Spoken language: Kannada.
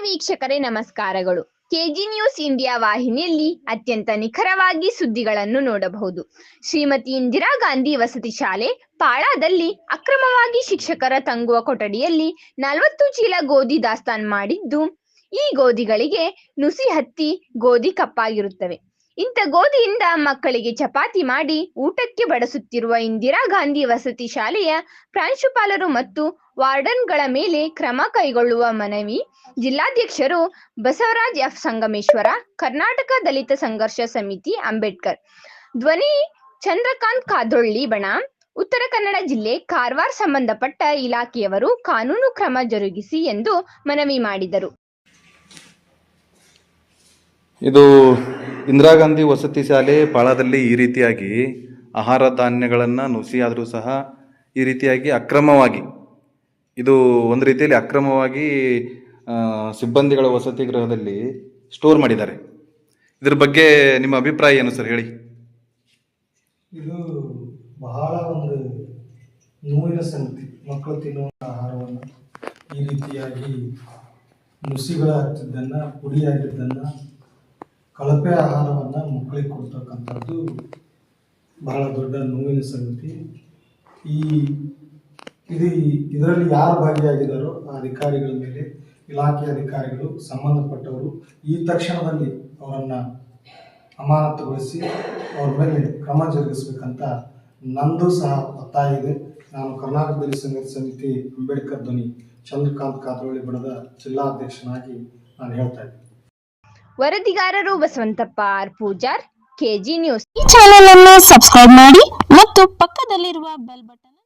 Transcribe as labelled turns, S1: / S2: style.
S1: ವೀಕ್ಷಕರೇ ನಮಸ್ಕಾರಗಳು. ಕೆಜಿ ನ್ಯೂಸ್ ಇಂಡಿಯಾ ವಾಹಿನಿಯಲ್ಲಿ ಅತ್ಯಂತ ನಿಖರವಾಗಿ ಸುದ್ದಿಗಳನ್ನು ನೋಡಬಹುದು. ಶ್ರೀಮತಿ ಇಂದಿರಾ ಗಾಂಧಿ ವಸತಿ ಶಾಲೆ ಪಾಳಾದಲ್ಲಿ ಅಕ್ರಮವಾಗಿ ಶಿಕ್ಷಕರ ತಂಗುವ ಕೊಠಡಿಯಲ್ಲಿ 40 ಚೀಲ ಗೋಧಿ ದಾಸ್ತಾನು ಮಾಡಿದ್ದು, ಈ ಗೋಧಿಗಳಿಗೆ ನುಸಿ ಹತ್ತಿ ಗೋಧಿ ಕಪ್ಪಾಗಿರುತ್ತವೆ. ಇಂಥ ಗೋಧಿಯಿಂದ ಮಕ್ಕಳಿಗೆ ಚಪಾತಿ ಮಾಡಿ ಊಟಕ್ಕೆ ಬಡಿಸುತ್ತಿರುವ ಇಂದಿರಾ ಗಾಂಧಿ ವಸತಿ ಶಾಲೆಯ ಪ್ರಾಂಶುಪಾಲರು ಮತ್ತು ವಾರ್ಡನ್ಗಳ ಮೇಲೆ ಕ್ರಮ ಕೈಗೊಳ್ಳುವ ಮನವಿ ಜಿಲ್ಲಾಧ್ಯಕ್ಷರು ಬಸವರಾಜ್ ಎಫ್ ಸಂಗಮೇಶ್ವರ, ಕರ್ನಾಟಕ ದಲಿತ ಸಂಘರ್ಷ ಸಮಿತಿ ಅಂಬೇಡ್ಕರ್. ಧ್ವನಿ ಚಂದ್ರಕಾಂತ್ ಕಾದೊಳ್ಳಿ ಬಣ, ಉತ್ತರ ಕನ್ನಡ ಜಿಲ್ಲೆ, ಕಾರವಾರ. ಸಂಬಂಧಪಟ್ಟ ಇಲಾಖೆಯವರು ಕಾನೂನು ಕ್ರಮ ಜರುಗಿಸಿ ಎಂದು ಮನವಿ ಮಾಡಿದರು.
S2: ಇದು ಇಂದಿರಾ ಗಾಂಧಿ ವಸತಿ ಶಾಲೆ ಪಾಳದಲ್ಲಿ ಈ ರೀತಿಯಾಗಿ ಆಹಾರ ಧಾನ್ಯಗಳನ್ನು ನುಸಿಯಾದರೂ ಸಹ ಈ ರೀತಿಯಾಗಿ ಅಕ್ರಮವಾಗಿ, ಇದು ಒಂದು ರೀತಿಯಲ್ಲಿ ಅಕ್ರಮವಾಗಿ ಸಿಬ್ಬಂದಿಗಳ ವಸತಿ ಗೃಹದಲ್ಲಿ ಸ್ಟೋರ್ ಮಾಡಿದ್ದಾರೆ. ಇದ್ರ ಬಗ್ಗೆ ನಿಮ್ಮ ಅಭಿಪ್ರಾಯ ಏನು ಸರ್, ಹೇಳಿ.
S3: ಇದು ಬಹಳ ಒಂದು ನೋವಿನ ಸಂಗತಿ. ಮಕ್ಕಳು ತಿನ್ನುವ ಆಹಾರವನ್ನು ಈ ರೀತಿಯಾಗಿ ನುಸಿಗಳ ಹತ್ತಿದ್ದನ್ನು, ಪುಡಿಯಾಗಿದ್ದನ್ನು, ಕಳಪೆ ಆಹಾರವನ್ನು ಮಕ್ಕಳಿಗೆ ಕೊಡ್ತಕ್ಕಂಥದ್ದು ಬಹಳ ದೊಡ್ಡ ನೋವಿನ ಸಂಗತಿ. ಇದರಲ್ಲಿ ಯಾರು ಭಾಗಿಯಾಗಿದ್ದಾರೋ ಆ ಅಧಿಕಾರಿಗಳ ಮೇಲೆ, ಇಲಾಖೆ ಅಧಿಕಾರಿಗಳು, ಸಂಬಂಧಪಟ್ಟವರು ಈ ತಕ್ಷಣದಲ್ಲಿ ಅವರನ್ನು ಅಮಾನತುಗೊಳಿಸಿ ಅವ್ರ ಮೇಲೆ ಕ್ರಮ ಜರುಗಿಸಬೇಕಂತ ನಂದು ಸಹ ಒತ್ತಾಯ ಇದೆ. ನಾನು ಕರ್ನಾಟಕ ದಲಿತ ಸಂಘರ್ಷ ಸಮಿತಿ ಅಂಬೇಡ್ಕರ್ ಧ್ವನಿ ಚಂದ್ರಕಾಂತ್ ಕಾದೊಳ್ಳಿ ಬಣದ ಜಿಲ್ಲಾಧ್ಯಕ್ಷನಾಗಿ ನಾನು ಹೇಳ್ತಾ ಇದ್ದೀನಿ.
S1: ವರದಿಗಾರರು Basavantappa R Pujar, KG news.
S4: ಈ ಚಾನೆಲ್ ಅನ್ನು ಸಬ್ಸ್ಕ್ರೈಬ್ ಮಾಡಿ ಮತ್ತು ಪಕ್ಕದಲ್ಲಿರುವ ಬೆಲ್ ಬಟನ್